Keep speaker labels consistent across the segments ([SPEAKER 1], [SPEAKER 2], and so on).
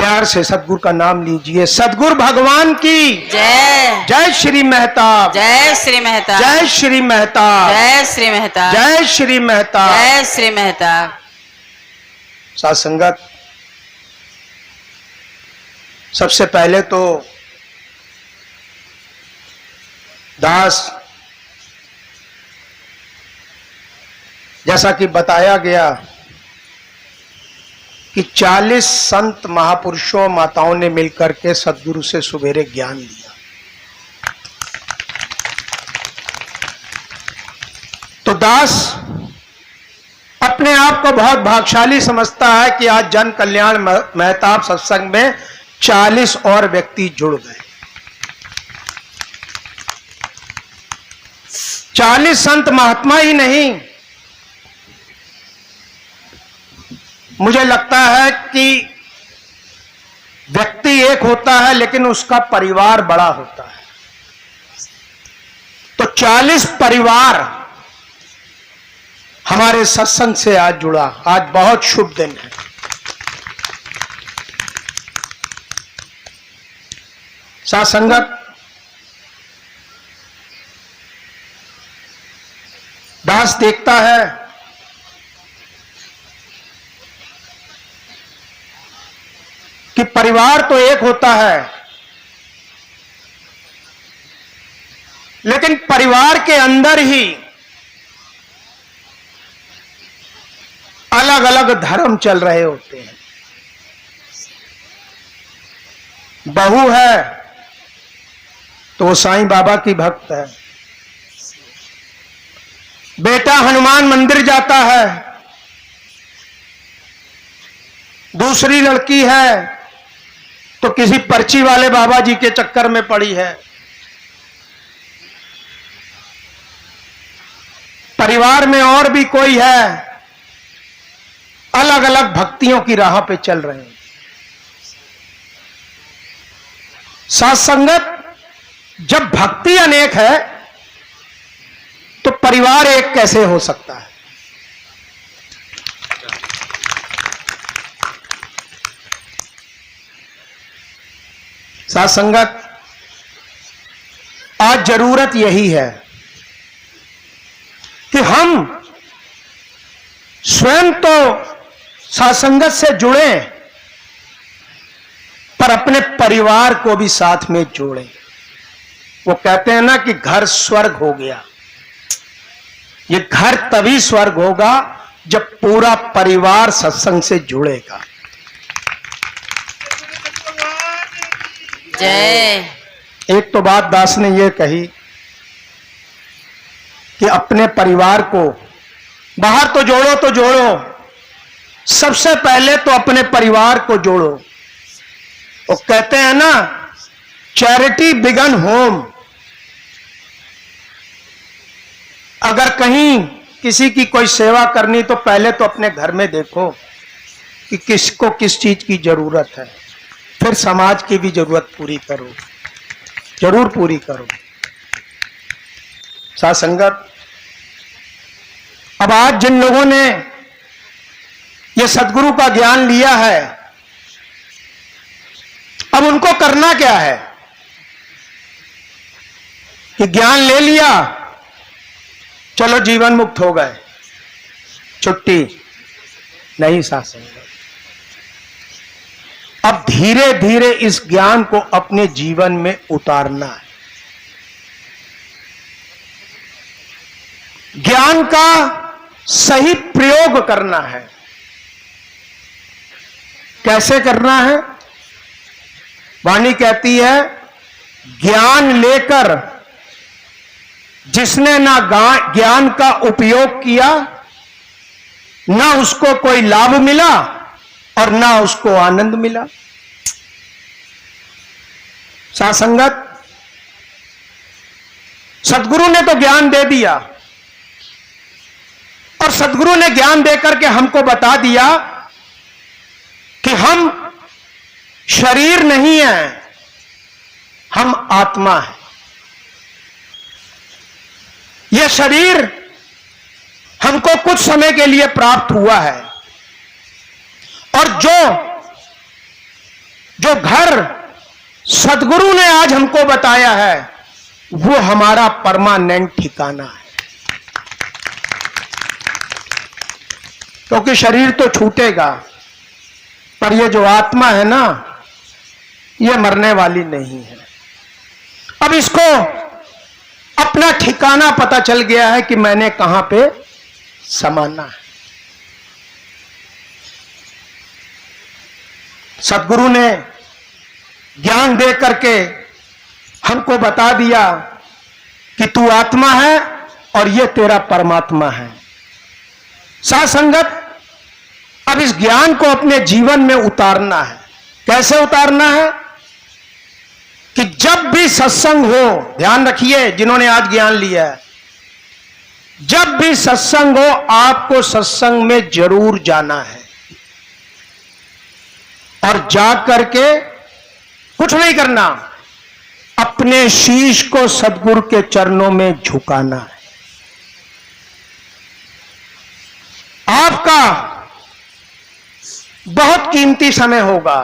[SPEAKER 1] प्यार से सतगुरु का नाम लीजिए। सतगुरु भगवान की
[SPEAKER 2] जय।
[SPEAKER 1] जय श्री मेहताब,
[SPEAKER 2] जय श्री मेहताब,
[SPEAKER 1] जय श्री मेहताब,
[SPEAKER 2] जय श्री मेहताब,
[SPEAKER 1] जय श्री मेहताब।
[SPEAKER 2] जय श्री मेहताब।
[SPEAKER 1] साथ संगत, सबसे पहले तो दास, जैसा कि बताया गया कि 40 संत महापुरुषों माताओं ने मिलकर के सदगुरु से सुबेरे ज्ञान लिया। तो दास अपने आप को बहुत भाग्यशाली समझता है कि आज जन कल्याण मेहताब सत्संग में 40 और व्यक्ति जुड़ गए। 40 संत महात्मा ही नहीं, मुझे लगता है कि व्यक्ति एक होता है लेकिन उसका परिवार बड़ा होता है। तो 40 परिवार हमारे सत्संग से आज जुड़ा। आज बहुत शुभ दिन है। साथ संगत, दास देखता है कि परिवार तो एक होता है, लेकिन परिवार के अंदर ही अलग अलग धर्म चल रहे होते हैं। बहू है तो वो साईं बाबा की भक्त है, बेटा हनुमान मंदिर जाता है, दूसरी लड़की है तो किसी पर्ची वाले बाबा जी के चक्कर में पड़ी है। परिवार में और भी कोई है, अलग अलग भक्तियों की राह पे चल रहे हैं। साथ संगत, जब भक्ति अनेक है तो परिवार एक कैसे हो सकता है? साथ संगत, आज जरूरत यही है कि हम स्वयं तो साथ-संगत से जुड़े, पर अपने परिवार को भी साथ में जोड़ें। वो कहते हैं ना कि घर स्वर्ग हो गया। ये घर तभी स्वर्ग होगा जब पूरा परिवार सत्संग से जुड़ेगा।
[SPEAKER 2] जय।
[SPEAKER 1] एक तो बात दास ने ये कही कि अपने परिवार को बाहर तो जोड़ो, सबसे पहले तो अपने परिवार को जोड़ो। वो कहते हैं ना, चैरिटी बिगन होम। अगर कहीं किसी की कोई सेवा करनी तो पहले तो अपने घर में देखो कि किसको किस चीज की जरूरत है, फिर समाज की भी जरूरत पूरी करो, जरूर पूरी करो। साथ संगत, अब आज जिन लोगों ने ये सदगुरु का ज्ञान लिया है, अब उनको करना क्या है कि ज्ञान ले लिया, चलो जीवन मुक्त हो गए, छुट्टी नहीं। साथ संगत, अब धीरे धीरे इस ज्ञान को अपने जीवन में उतारना है। ज्ञान का सही प्रयोग करना है। कैसे करना है? वाणी कहती है, ज्ञान लेकर जिसने ना ज्ञान का उपयोग किया, ना उसको कोई लाभ मिला और ना उसको आनंद मिला। साथ संगत, सदगुरु ने तो ज्ञान दे दिया, और सदगुरु ने ज्ञान देकर के हमको बता दिया कि हम शरीर नहीं है, हम आत्मा है। यह शरीर हमको कुछ समय के लिए प्राप्त हुआ है, और जो जो घर सदगुरु ने आज हमको बताया है वो हमारा परमानेंट ठिकाना है। क्योंकि शरीर तो छूटेगा, पर ये जो आत्मा है ना, ये मरने वाली नहीं है। अब इसको अपना ठिकाना पता चल गया है कि मैंने कहां पे समाना है। सदगुरु ने ज्ञान दे करके हमको बता दिया कि तू आत्मा है और ये तेरा परमात्मा है। साथ संगत, अब इस ज्ञान को अपने जीवन में उतारना है। कैसे उतारना है? कि जब भी सत्संग हो, ध्यान रखिए जिन्होंने आज ज्ञान लिया है, जब भी सत्संग हो आपको सत्संग में जरूर जाना है और जा करके कुछ नहीं करना, अपने शीश को सदगुरु के चरणों में झुकाना है। आपका बहुत कीमती समय होगा,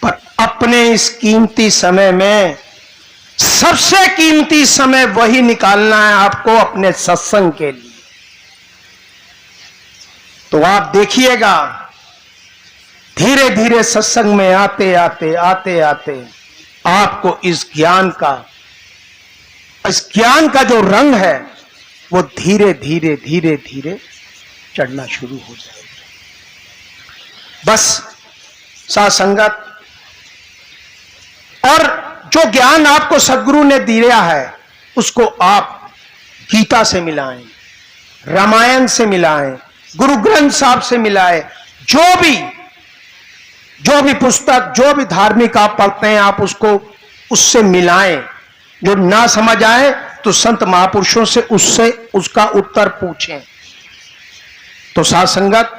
[SPEAKER 1] पर अपने इस कीमती समय में सबसे कीमती समय वही निकालना है आपको अपने सत्संग के लिए। तो आप देखिएगा, धीरे धीरे सत्संग में आते आते आते आते आपको इस ज्ञान का जो रंग है वो धीरे धीरे धीरे धीरे चढ़ना शुरू हो जाएगा। बस साथ संगत, और जो ज्ञान आपको सदगुरु ने दिया है उसको आप गीता से मिलाएं, रामायण से मिलाएं, गुरु ग्रंथ साहब से मिलाएं। जो भी पुस्तक, जो भी धार्मिक आप पढ़ते हैं, आप उसको उससे मिलाएं। जो ना समझ आए तो संत महापुरुषों से उसका उत्तर पूछें। तो साथ संगत,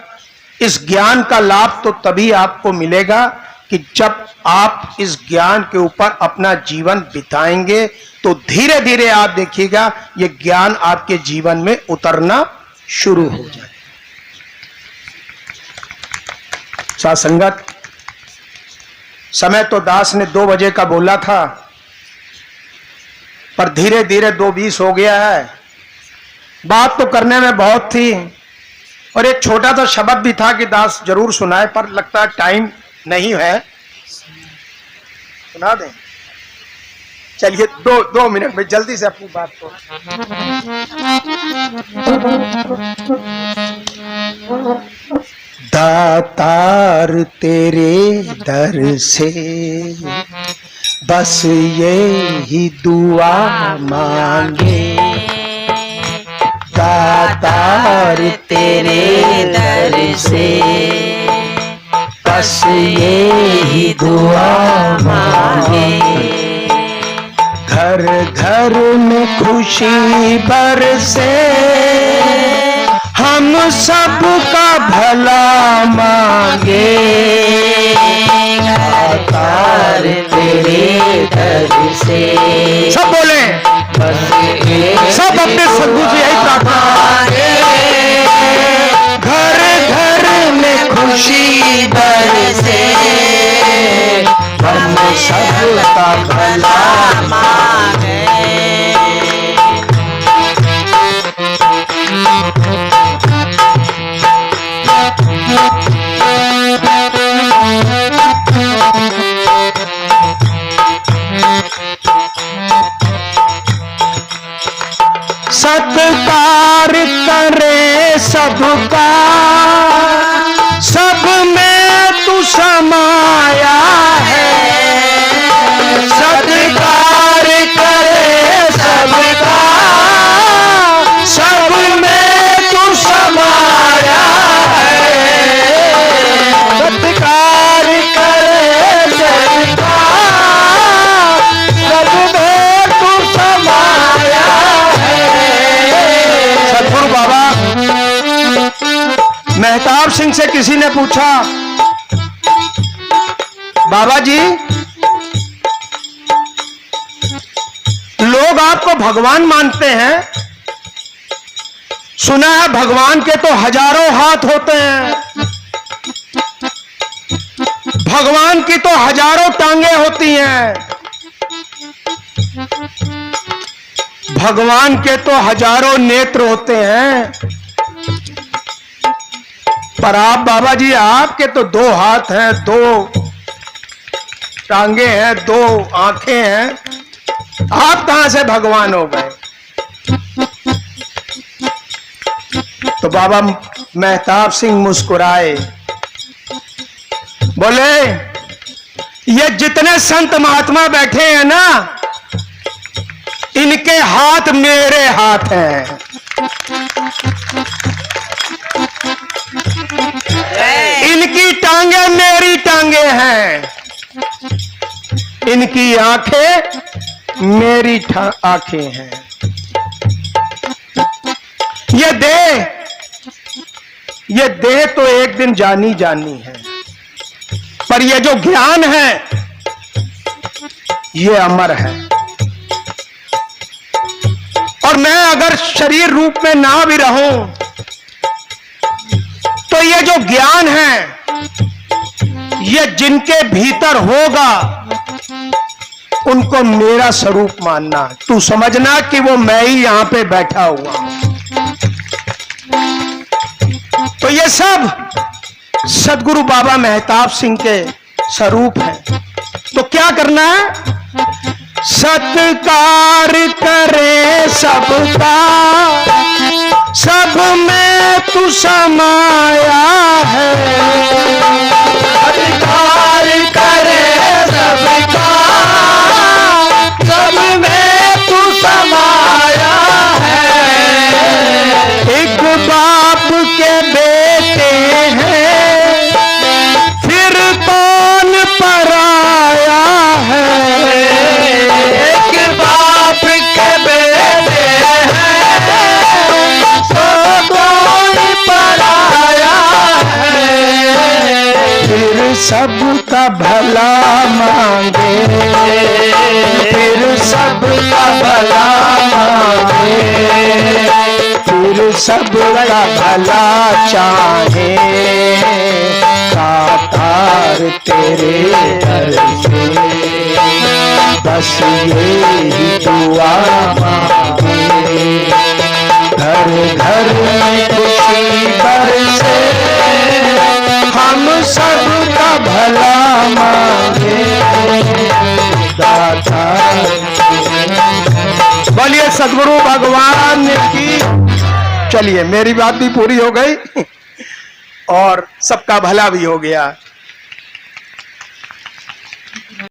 [SPEAKER 1] इस ज्ञान का लाभ तो तभी आपको मिलेगा कि जब आप इस ज्ञान के ऊपर अपना जीवन बिताएंगे, तो धीरे धीरे आप देखिएगा ये ज्ञान आपके जीवन में उतरना शुरू हो जाए। साथ संगत, समय तो दास ने 2 बजे का बोला था, पर धीरे धीरे 2:20 हो गया है। बात तो करने में बहुत थी और एक छोटा सा शब्द भी था कि दास जरूर सुनाए, पर लगता है टाइम नहीं है। सुना दें? चलिए 2 मिनट में जल्दी से अपनी बात को। दातार तेरे दर से बस यही दुआ मांगे, दातार तेरे दर से बस यही दुआ मांगे। घर घर में खुशी बरसे, हम सबका भला मांगे, दातार तेरे दर से। सब बोले, सब अपने सदगुरु से यही प्रार्थना, घर घर में खुशी बरसे, हम सबका भला मांगे। सत्कार करे सबका, सब में तू समाया है। सत्कार करे सबका, सब में तू समाया है। सत्कार करे सबका, सब में तू समाया है। सदगुरु बाबा मेहताब सिंह से किसी ने पूछा, बाबा जी लोग आपको भगवान मानते हैं, सुना है भगवान के तो हजारों हाथ होते हैं, भगवान की तो हजारों टांगे होती हैं, भगवान के तो हजारों नेत्र होते हैं, पर आप बाबा जी आपके तो 2 हाथ हैं, 2 टांगे हैं, 2 आंखें हैं, आप कहां से भगवान हो गए? तो बाबा मेहताब सिंह मुस्कुराए, बोले ये जितने संत महात्मा बैठे हैं ना, इनके हाथ मेरे हाथ हैं, इनकी टांगे मेरी टांगे हैं, इनकी आंखें मेरी आंखें हैं। ये देह तो एक दिन जानी जानी है, पर ये जो ज्ञान है ये अमर है। और मैं अगर शरीर रूप में ना भी रहूं तो ये जो ज्ञान है ये जिनके भीतर होगा उनको मेरा स्वरूप मानना। तू समझना कि वो मैं ही यहां पे बैठा हुआ हूं। तो ये सब सदगुरु बाबा मेहताब सिंह के स्वरूप हैं। तो क्या करना है? सत्कार करे सबका, सब में तू समाया है। सत्कार करे सबका, सब में तू समाया है। एक बाप के बेटे हैं, फिर कौन पराया है। एक बाप के बेटे हैं, तो कौन पराया है। फिर सबका भला मांगे, फिर सबका भला मांगे, फिर सबका भला चाहे। साकार तेरे दर से बस यही दुआ मांगे। घर घर में खुशी बरसे, हम सबका भला मांगे। दाता बोलिए सदगुरु भगवान की। चलिए मेरी बात भी पूरी हो गई और सबका भला भी हो गया।